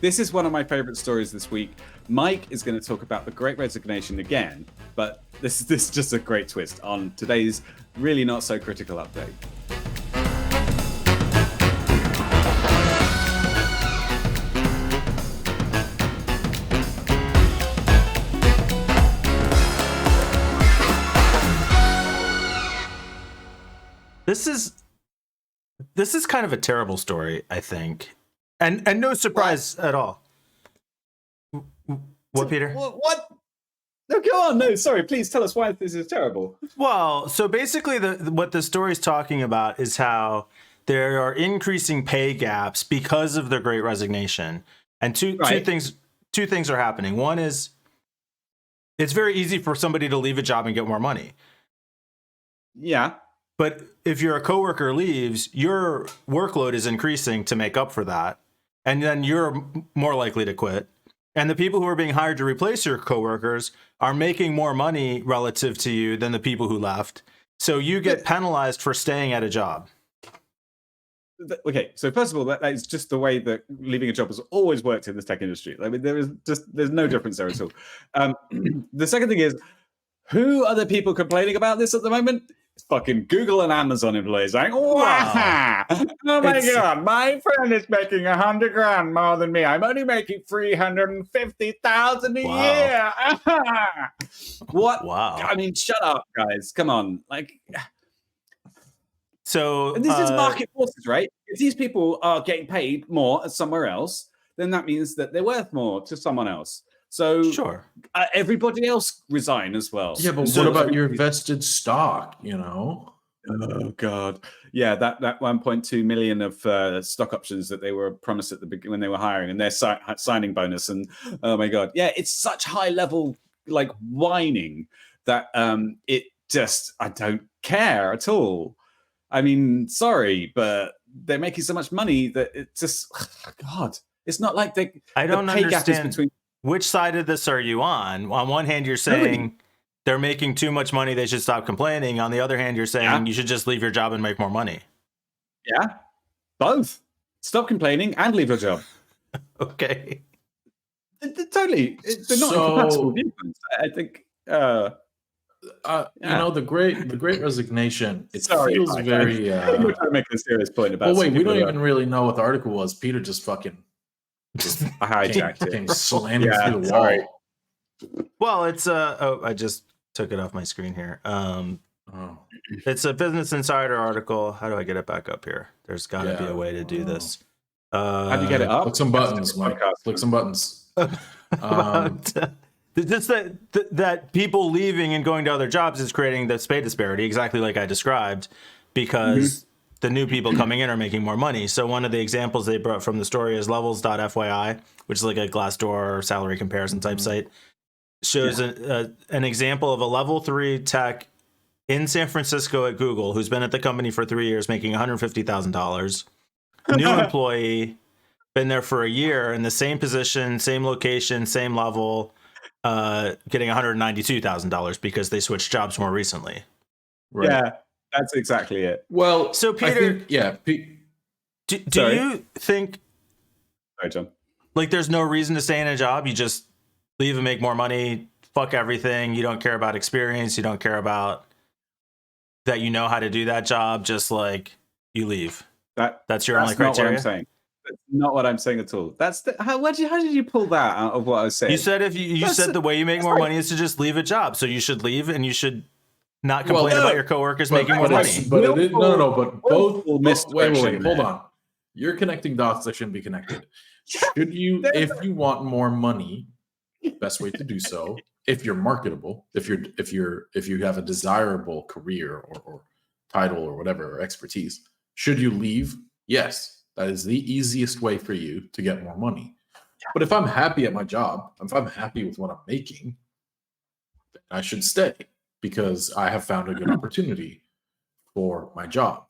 This is one of my favorite stories this week. Mike is going to talk about the Great Resignation again, but this is just a great twist on today's really not so critical update. This is kind of a terrible story, I think, and no surprise at all. What, Peter? What? No, go on. No, sorry. Please tell us why this is terrible. Well, so basically, what the story's talking about is how there are increasing pay gaps because of the Great Resignation, and two things are happening. One is it's very easy for somebody to leave a job and get more money. Yeah. But if your coworker leaves, your workload is increasing to make up for that. And then you're more likely to quit. And the people who are being hired to replace your coworkers are making more money relative to you than the people who left. So you get penalized for staying at a job. Okay, so first of all, that is just the way that leaving a job has always worked in this tech industry. I mean, there's no difference there at all. The second thing is, who are the people complaining about this at the moment? It's fucking Google and Amazon employees saying, wow. Oh my God, my friend is making 100 grand more than me. I'm only making 350,000 a year. What? Wow. I mean, shut up, guys. Come on. So and this is market forces, right? If these people are getting paid more somewhere else, then that means that they're worth more to someone else. So sure, everybody else resign as well. Yeah, but what about your vested stock? Oh God, yeah, that 1.2 million of stock options that they were promised at the beginning when they were hiring, and their signing bonus, and oh my God, yeah, it's such high level whining that it just I don't care at all. I mean, sorry, but they're making so much money that it just God, it's not like I don't the pay understand. Gap is between. Which side of this are you on? On one hand, you're saying they're making too much money, they should stop complaining. On the other hand, you're saying you should just leave your job and make more money. Yeah, both. Stop complaining and leave your job. Okay. Totally. They're not incompatible viewpoints. I think. the Great Resignation. It feels very. We're trying to make a serious point about. Oh wait, we don't even really know what the article was. Peter just hijacked it. Came slamming through the wall. Well, it's I just took it off my screen here. It's a Business Insider article. How do I get it back up here? There's got to be a way to do this. How do you get it up? Click some buttons, Mike. Click some buttons. Just that people leaving and going to other jobs is creating this pay disparity, exactly like I described, because the new people coming in are making more money. So one of the examples they brought from the story is levels.fyi, which is like a Glassdoor salary comparison type site, shows an example of a level 3 tech in San Francisco at Google who's been at the company for 3 years making $150,000. New employee, been there for a year in the same position, same location, same level, getting $192,000 because they switched jobs more recently. Right. Yeah. That's exactly it. Well, so Peter, do you think? Sorry, John. Like, there's no reason to stay in a job. You just leave and make more money. Fuck everything. You don't care about experience. You don't care about that. You know how to do that job. Just like you leave. That's your only criteria. That's not what I'm saying. That's not what I'm saying at all. How did you pull that out of what I was saying? You said you said the way you make more money is to just leave a job. So you should leave and you should not complain about your coworkers making more money. But both. Wait, hold on. You're connecting dots that shouldn't be connected. Should you, if you want more money, best way to do so, if you're marketable, if you have a desirable career or title or whatever, or expertise, should you leave? Yes, that is the easiest way for you to get more money. But if I'm happy at my job, if I'm happy with what I'm making, then I should stay, because I have found a good opportunity for my job.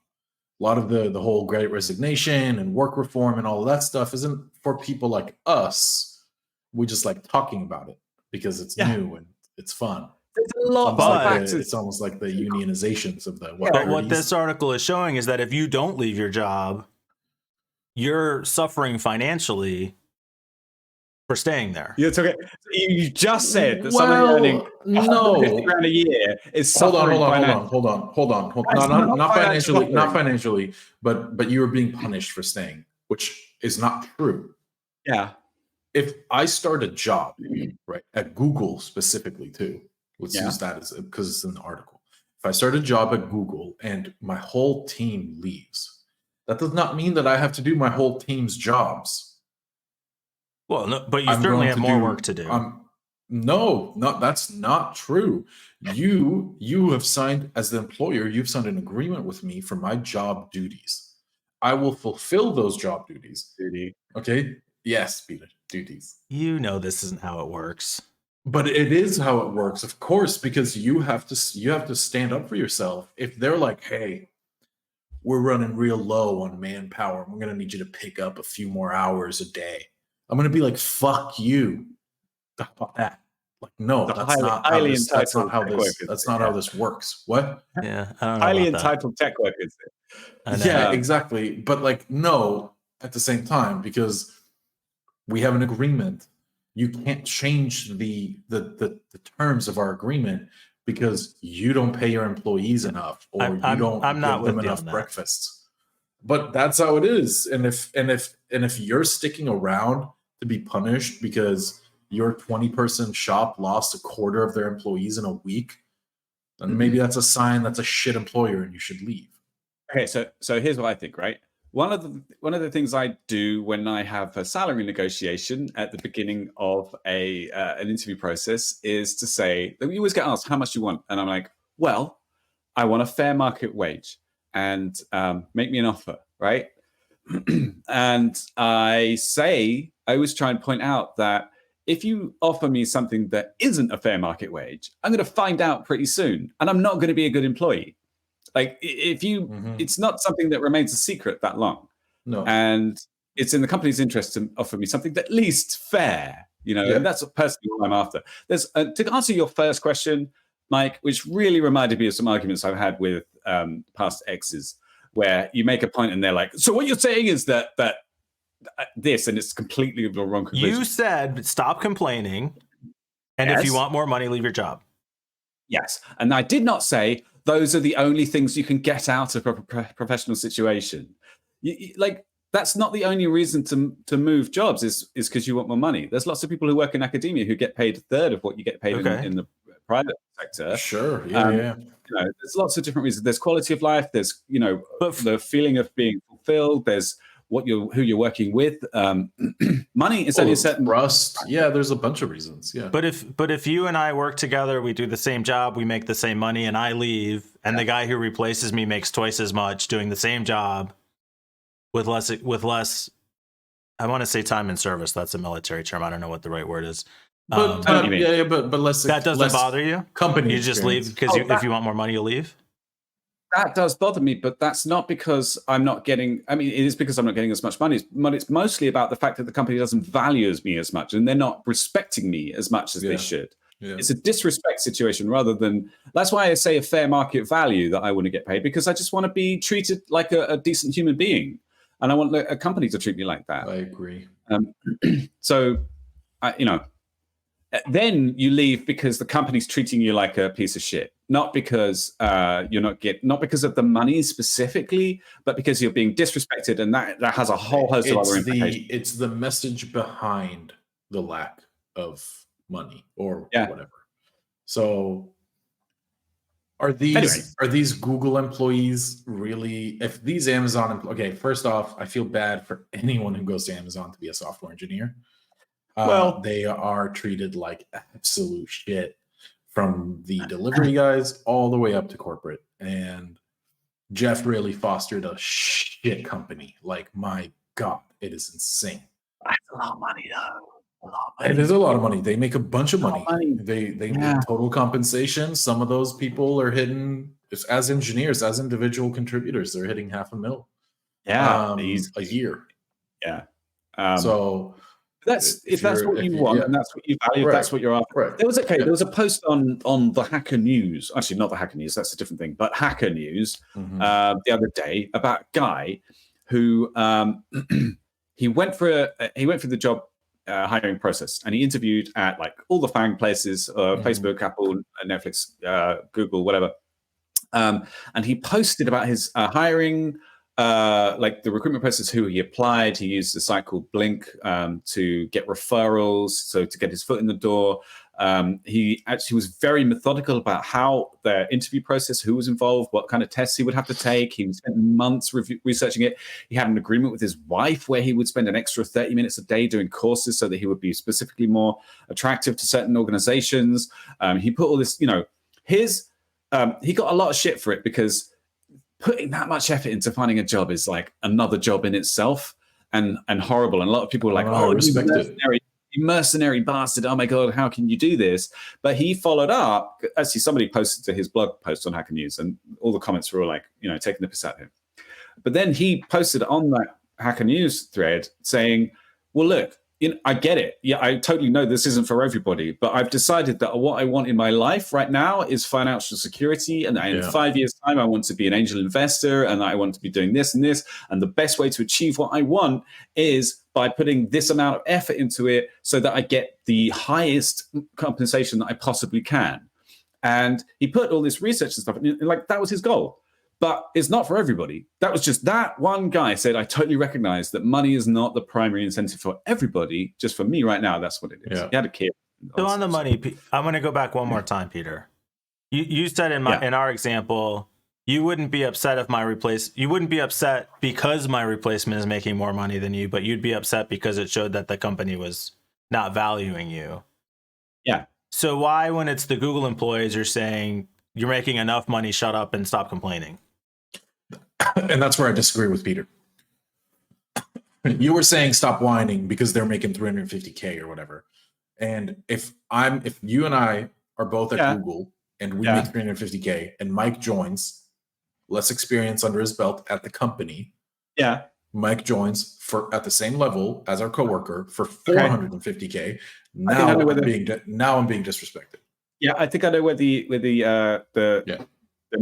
A lot of the whole Great Resignation and work reform and all of that stuff isn't for people like us. We just like talking about it because it's new and it's fun. There's a lot of factors. It's almost like the unionizations of the. But what this article is showing is that if you don't leave your job, you're suffering financially for staying there. You're talking. You just said that somebody earning $150,000 a year is suffering financially. Hold on. That's Not financially, suffering. not financially, but you are being punished for staying, which is not true. Yeah. If I start a job, right, at Google specifically too, let's use that as because it's in the article. If I start a job at Google and my whole team leaves, that does not mean that I have to do my whole team's jobs. Well, no, but you certainly have more work to do. No, that's not true. You have signed, as the employer, you've signed an agreement with me for my job duties. I will fulfill those job duties. Okay? Yes, Peter, duties. You know this isn't how it works. But it is how it works, of course, because you have to stand up for yourself. If they're like, hey, we're running real low on manpower, we're gonna need you to pick up a few more hours a day, I'm gonna be like, fuck you. How about that? Like, no, that's not how this works. What? Yeah, I don't know highly about entitled tech workers. Yeah, exactly. But like, no, at the same time, because we have an agreement. You can't change the terms of our agreement because you don't pay your employees enough, or you don't give them enough breakfasts. But that's how it is. And if you're sticking around to be punished because your 20-person shop lost a quarter of their employees in a week, then maybe that's a sign that's a shit employer and you should leave. Okay, so here's what I think, right? One of the things I do when I have a salary negotiation at the beginning of an interview process is to say, we always get asked, how much do you want? And I'm like, well, I want a fair market wage, and make me an offer, right? And I always try and point out that if you offer me something that isn't a fair market wage, I'm going to find out pretty soon, and I'm not going to be a good employee. Like, if you, it's not something that remains a secret that long. No. And it's in the company's interest to offer me something at least fair, and that's personally what I'm after. There's to answer your first question, Mike, which really reminded me of some arguments I've had with past exes, where you make a point and they're like, so what you're saying is that this, and it's completely the wrong conclusion. You said, stop complaining. And if you want more money, leave your job. Yes. And I did not say those are the only things you can get out of a professional situation. That's not the only reason to move jobs is because you want more money. There's lots of people who work in academia who get paid a third of what you get paid in the private sector. Sure. Yeah. There's lots of different reasons. There's quality of life. There's, the feeling of being fulfilled. There's who you're working with. Money is only a certain trust. Yeah, there's a bunch of reasons. Yeah. But if you and I work together, we do the same job, we make the same money, and I leave, and the guy who replaces me makes twice as much doing the same job with less. I want to say time and service. That's a military term. I don't know what the right word is. But less. That doesn't bother you. Company. You just leave because if you want more money, you leave. That does bother me, but that's not because I'm not getting. I mean, it is because I'm not getting as much money. But it's mostly about the fact that the company doesn't value me as much, and they're not respecting me as much as they should. Yeah. It's a disrespect situation rather than. That's why I say a fair market value that I want to get paid, because I just want to be treated like a decent human being, and I want a company to treat me like that. I agree. Then you leave because the company's treating you like a piece of shit, not because not because of the money specifically, but because you're being disrespected, and that has a whole host of other implications. It's the message behind the lack of money or whatever. So are these Google employees really? If these Amazon, first off, I feel bad for anyone who goes to Amazon to be a software engineer. They are treated like absolute shit, from the delivery guys all the way up to corporate. And Jeff really fostered a shit company. Like, my God, it is insane. That's a lot of money, though. It is a lot of money. They make a bunch of money. They make total compensation. Some of those people are hitting, as engineers, as individual contributors, they're hitting $500,000. A year. Yeah. That's what you want, and that's what you value. That's what you're after. Right. There was a post on the Hacker News. Actually, not the Hacker News. That's a different thing. But Hacker News the other day about a guy who he went for the job hiring process, and he interviewed at like all the FANG places, Facebook, Apple, Netflix, Google, whatever. And he posted about his hiring, like the recruitment process, who he applied. He used a site called Blink to get referrals, so to get his foot in the door. He actually was very methodical about how the interview process, who was involved, what kind of tests he would have to take. He spent months researching it. He had an agreement with his wife where he would spend an extra 30 minutes a day doing courses so that he would be specifically more attractive to certain organizations. He put all this, he got a lot of shit for it because putting that much effort into finding a job is like another job in itself and horrible. And a lot of people were like, "Oh, you mercenary bastard! Oh my god, how can you do this?" But he followed up. Actually, somebody posted to his blog post on Hacker News, and all the comments were all like, taking the piss out of him. But then he posted on that Hacker News thread saying, "Well, look, I get it. Yeah, I totally know this isn't for everybody, but I've decided that what I want in my life right now is financial security. And in 5 years' time, I want to be an angel investor and I want to be doing this and this. And the best way to achieve what I want is by putting this amount of effort into it so that I get the highest compensation that I possibly can." And he put all this research and stuff, and like that was his goal. But it's not for everybody. That was just that one guy said, "I totally recognize that money is not the primary incentive for everybody. Just for me right now, that's what it is." He had a kid. So on the money, I'm going to go back one more time, Peter. You said in our example, you wouldn't be upset if you wouldn't be upset because my replacement is making more money than you, but you'd be upset because it showed that the company was not valuing you. Yeah. So why, when it's the Google employees, you're saying you're making enough money, shut up and stop complaining? And that's where I disagree with Peter. You were saying stop whining because they're making 350K or whatever. And if you and I are both at Google and we make 350K and Mike joins, less experience under his belt at the company. Yeah. Mike joins at the same level as our coworker for 450K. Now I'm being disrespected. Yeah, I think I know where the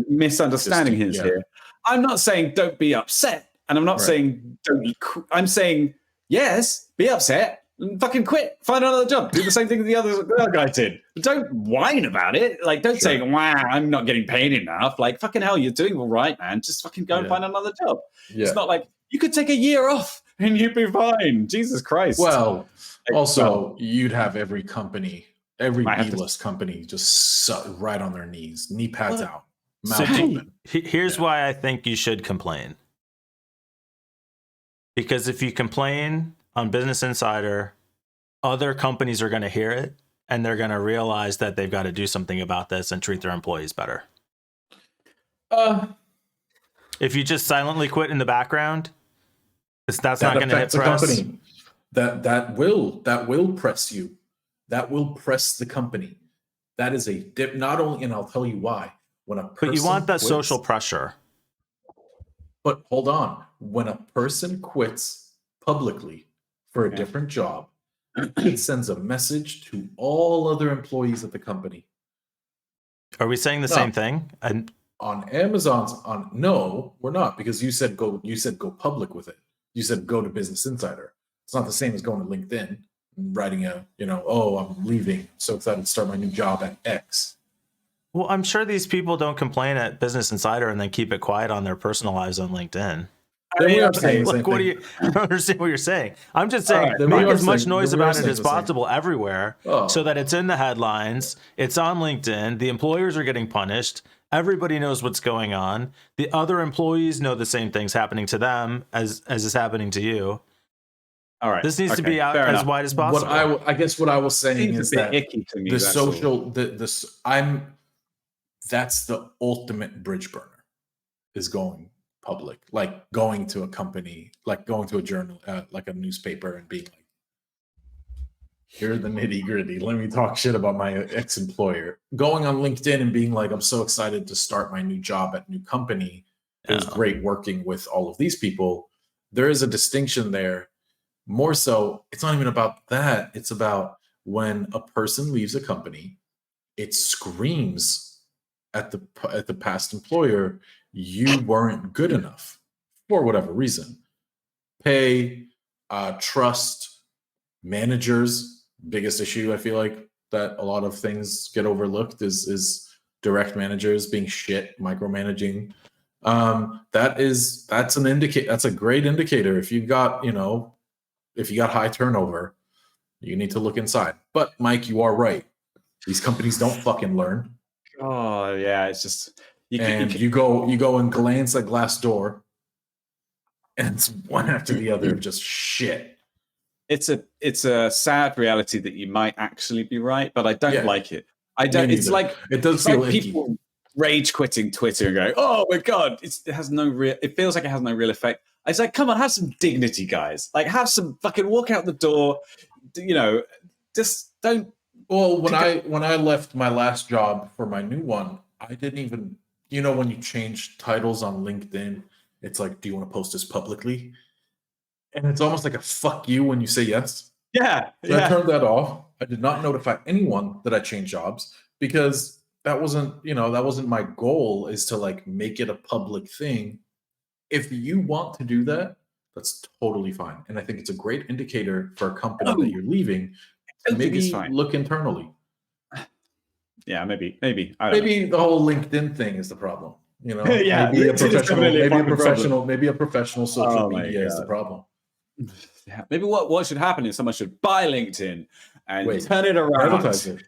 misunderstanding is here. I'm not saying don't be upset, and I'm not saying don't. I'm saying yes, be upset and fucking quit, find another job, do the same thing that the other guy did. But don't whine about it. Like, don't say, "Wow, I'm not getting paid enough." Like, fucking hell, you're doing all right, man. Just fucking go and find another job. Yeah. It's not like you could take a year off and you'd be fine. Jesus Christ. Well, you'd have every company. Every B-list company just right on their knees, knee pads out, mouth open. Here's why I think you should complain. Because if you complain on Business Insider, other companies are going to hear it, and they're going to realize that they've got to do something about this and treat their employees better. If you just silently quit in the background, that's not going to hit press. Company. That will press you. That will press the company. That is a dip. Not only, and I'll tell you why. But you want that social pressure. But hold on. When a person quits publicly for a different job, it sends a message to all other employees at the company. Are we saying the same thing? On Amazon's no, we're not, because you said go public with it. You said go to Business Insider. It's not the same as going to LinkedIn. Writing I'm leaving, so excited to start my new job at X. Well, I'm sure these people don't complain at Business Insider and then keep it quiet on their personal lives on LinkedIn. I don't understand what you're saying. I'm just saying, make as much noise about it as possible everywhere, so that it's in the headlines, it's on LinkedIn, the employers are getting punished, everybody knows what's going on, the other employees know the same thing's happening to them as is happening to you. All right. This needs to be out as wide as possible. I guess what I was saying is that icky to me, that's the ultimate bridge burner, is going public, like going to a company, like going to a journal, like a newspaper, and being like, "Here are the nitty gritty. Let me talk shit about my ex-employer." Going on LinkedIn and being like, "I'm so excited to start my new job at new company. It was great working with all of these people." There is a distinction there. More so, it's not even about that. It's about when a person leaves a company, it screams at the past employer, "You weren't good enough for whatever reason." Pay, trust, Managers, biggest issue I feel like that a lot of things get overlooked is direct managers being shit, micromanaging. That's an indicate. That's a great indicator. If you got high turnover, you need to look inside. But Mike, you are right. These companies don't fucking learn. Oh yeah, it's just you go and glance at Glassdoor, and it's one after the other of just shit. It's a sad reality that you might actually be right, but I don't like it. I don't. It's like it does feel like people rage quitting Twitter and going, "Oh my god, it has no real." It feels like it has no real effect. It's like, come on, have some dignity, guys. Like, have some fucking walk out the door. Just don't. Well, when I left my last job for my new one, I didn't even. When you change titles on LinkedIn, it's like, do you want to post this publicly? And it's almost like a fuck you when you say yes. Yeah. So I turned that off. I did not notify anyone that I changed jobs because that wasn't my goal, is to like make it a public thing. If you want to do that, that's totally fine. And I think it's a great indicator for a company that you're leaving. Maybe look internally. Yeah, maybe. Maybe the whole LinkedIn thing is the problem. Yeah, maybe a professional social media is the problem. Yeah, maybe what should happen is someone should buy LinkedIn and turn it around. Privatize it.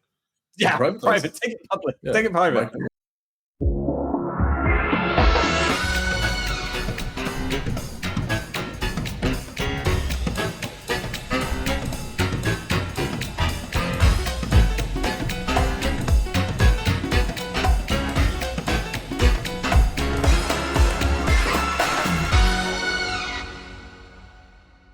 Yeah, private. Take it public. Yeah. Take it private.